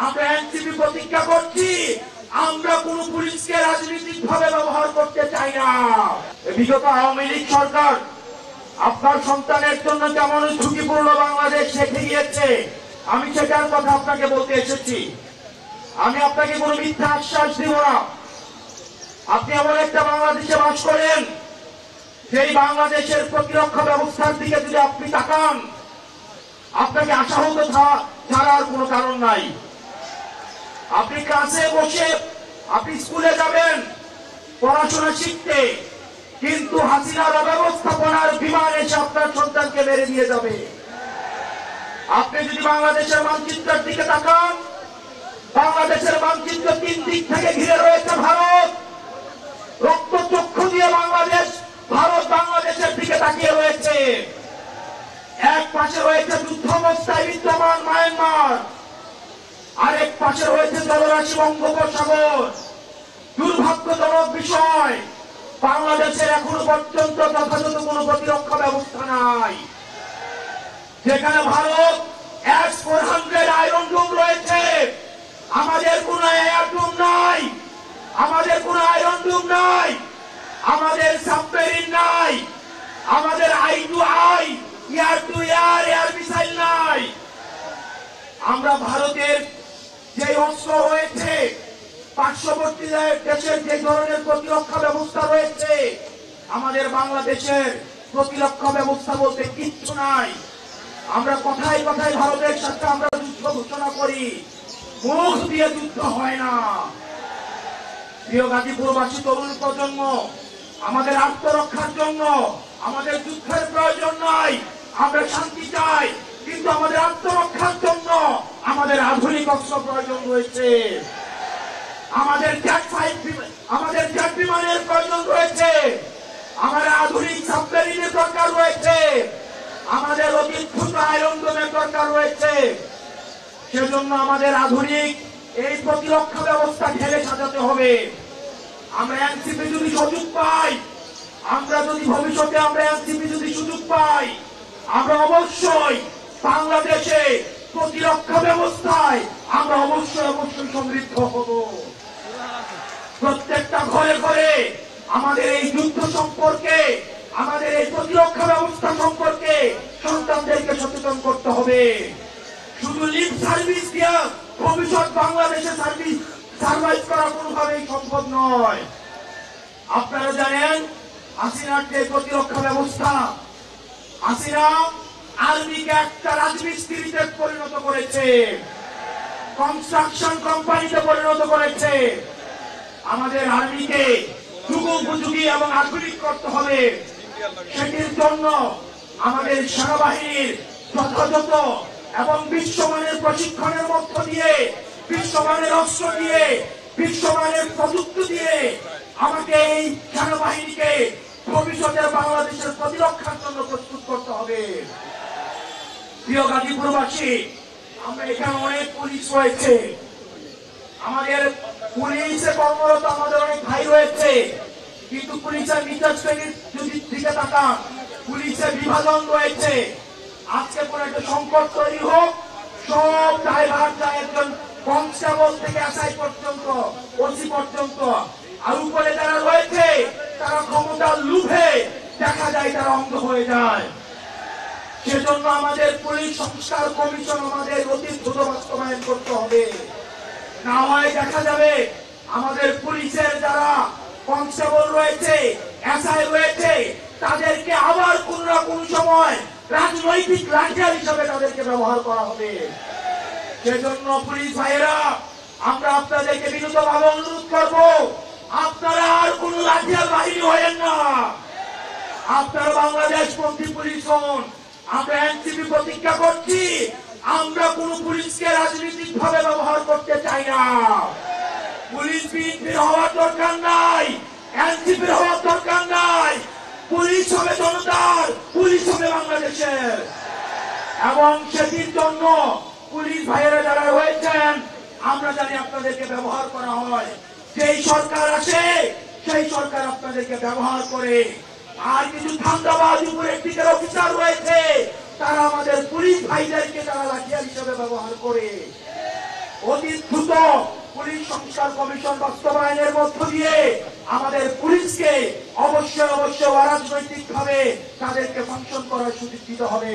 আমরা এনসিপি প্রতিজ্ঞা করছি, আমরা কোন পুলিশকে রাজনৈতিকভাবে ব্যবহার করতে চাই না। বিগত আওয়ামী লীগ সরকার আপনার সন্তানের জন্য কেমন ঝুঁকিপূর্ণ বাংলাদেশ রেখে গিয়েছে, আমি সেটার কথা আপনাকে বলতে এসেছি। আমি আপনাকে কোনো মিথ্যা আশ্বাস দিব না। আপনি এমন একটা বাংলাদেশে বাস করেন, সেই বাংলাদেশের প্রতিরক্ষা ব্যবস্থার দিকে যদি আপনি তাকান, আপনাকে আশাহত ছাড়ার কোনো কারণ নাই। আপনি ক্লাসে বসে আপনি স্কুলে যাবেন পড়াশোনা শিখতে, কিন্তু হাসিনার অব্যবস্থাপনার বিমান এসে আপনার সন্তানকে মেরে দিয়ে যাবে। আপনি যদি বাংলাদেশের মানচিত্রের দিকে তাকান, বাংলাদেশের মানচিত্র 3 দিক থেকে ঘিরে রয়েছে ভারত। রক্তচক্ষু দিয়ে ভারত বাংলাদেশের দিকে তাকিয়ে রয়েছে। এক পাশে রয়েছে যুদ্ধাবস্থায় বিদ্যমান মায়ানমার, আরেক পাশে রয়েছে জলরাশি বঙ্গোপসাগর। দুর্ভাগ্যজনক বিষয়, বাংলাদেশের এখনো পর্যন্ত যথাযথ কোনো প্রতিরক্ষা ব্যবস্থা নাই। যেখানে ভারত S-400 আয়রন ডোম রয়েছে, আমাদের কোনো এয়ার ডোম নাই, আমাদের কোনো আয়রন ডোম নাই, আমাদের সাবমেরিন নাই, আমাদের I-to-I air two air missile নাই। আমরা ভারতের যে অস্ত্র রয়েছে, পার্শ্ববর্তী দেশের যে ধরনের প্রতিরক্ষা ব্যবস্থা রয়েছে, আমাদের বাংলাদেশের প্রতিরক্ষা ব্যবস্থা বলতে কিচ্ছু নাই। আমরা কথায় কথায় ভারতের সাথে আমরা যুদ্ধ ঘোষণা করি, মুখ দিয়ে যুদ্ধ হয় না। প্রিয় গাজীপুরবাসী তরুণ প্রজন্ম, আমাদের আত্মরক্ষার জন্য আমাদের যুদ্ধের প্রয়োজন নাই। আমরা শান্তি চাই, কিন্তু আমাদের আত্মরক্ষার জন্য আমাদের আধুনিক অস্ত্র প্রয়োজন রয়েছে। আমাদের জেট বিমানের প্রয়োজন রয়েছে, আমাদের আধুনিক সাবমেরিনের দরকার রয়েছে, আমাদের অতি দ্রুত আয়রন ডোমের দরকার রয়েছে। সেজন্য আমাদের আধুনিক এই প্রতিরক্ষা ব্যবস্থা ঢেলে সাজাতে হবে। আমরা এনসিপি যদি সুযোগ পাই, আমরা যদি ভবিষ্যতে এনসিপি যদি সুযোগ পাই, আমরা অবশ্যই বাংলাদেশে প্রতিরক্ষা ব্যবস্থায় আমরা অবশ্যই সমৃদ্ধ হব। প্রত্যেকটা ঘরে ঘরে আমাদের এই যুদ্ধ সম্পর্কে, আমাদের এই প্রতিরক্ষা ব্যবস্থা সম্পর্কে সন্তানদেরকে সচেতন করতে হবে। শুধু লিপ সার্ভিস দিয়ে ভবিষ্যৎ বাংলাদেশে সার্ভাইভ করা কোনোভাবেই সম্ভব নয়। আপনারা জানেন, হাসিনার যে প্রতিরক্ষা ব্যবস্থা, হাসিনা আর্মিকে একটা রাজমিস্ত্রিতে পরিণত করেছে, কনস্ট্রাকশন কোম্পানিতে পরিণত করেছে। আমাদের আর্মিকে যুগোপযোগী এবং আধুনিক করতে হবে। সেটির জন্য আমাদের সেনাবাহিনীর যথাযথ এবং বিশ্বমানের প্রশিক্ষণের মধ্য দিয়ে, বিশ্বমানের অস্ত্র দিয়ে, বিশ্বমানের প্রযুক্তি দিয়ে আমাকে এই সেনাবাহিনীকে ভবিষ্যতের বাংলাদেশের প্রতিরক্ষার জন্য প্রস্তুত করতে হবে। প্রিয় গাজীপুরবাসী, আমরা এখানে অনেক পুলিশ রয়েছে, আমাদের পুলিশে কর্মরত আমাদের অনেক ভাই রয়েছে, কিন্তু পুলিশের নিচের শ্রেণীর যদি দিকে তাকান, পুলিশের বিভাজন রয়েছে। আজকে কোন একটা সংকট তৈরি হোক, সব ড্রাইভার একজন কনস্টেবল থেকে এসআই পর্যন্ত, ওসি পর্যন্ত, আর উপরে যারা রয়েছে তারা ক্ষমতার লোভে দেখা যায় তারা অন্ধ হয়ে যায়। সেজন্য আমাদের পুলিশ সংস্কার কমিশন আমাদের অতি দ্রুত বাস্তবায়ন করতে হবে। না হয় দেখা যাবে আমাদের পুলিশের যারা কনস্টেবল রয়েছে, এসআই রয়েছে, তাদেরকে আবার কোন না কোন সময় রাজনৈতিক লাঠিয়াল হিসাবে তাদেরকে ব্যবহার করা হবে। সেজন্য পুলিশ ভাইয়েরা, আমরা আপনাদেরকে বিনীতভাবে অনুরোধ করব, আপনারা আর কোন লাঠিয়াল বাহিনী হয়েন না, আপনারা বাংলাদেশ পন্থী পুলিশ হন। আমরা এনসিপি প্রতিজ্ঞা করছি, আমরা কোন পুলিশকে রাজনৈতিক ভাবে ব্যবহার করতে চাই না। পুলিশ বিএনপির হওয়ার দরকার নাই, এনসিপির হওয়ার দরকার নাই। পুলিশ হবে জনতার, পুলিশ হবে বাংলাদেশের। এবং সেটির জন্য পুলিশ ভাইয়েরা যারা রয়েছেন, আমরা জানি আপনাদেরকে ব্যবহার করা হয়। যেই সরকার আসে সেই সরকার আপনাদেরকে ব্যবহার করে। আর কিছু ধান্দাবাজ উপরের দিকের অফিসার রয়েছে, তারা আমাদের পুলিশ ভাইদেরকে তারা লাঠিয়াল হিসেবে ব্যবহার করে। অতি দ্রুত পুলিশ সংস্কার কমিশন বাস্তবায়নের মধ্য দিয়ে আমাদের পুলিশকে অবশ্যই অরাজনৈতিক ভাবে তাদেরকে ফাংশন করার সুযোগ দিতে হবে।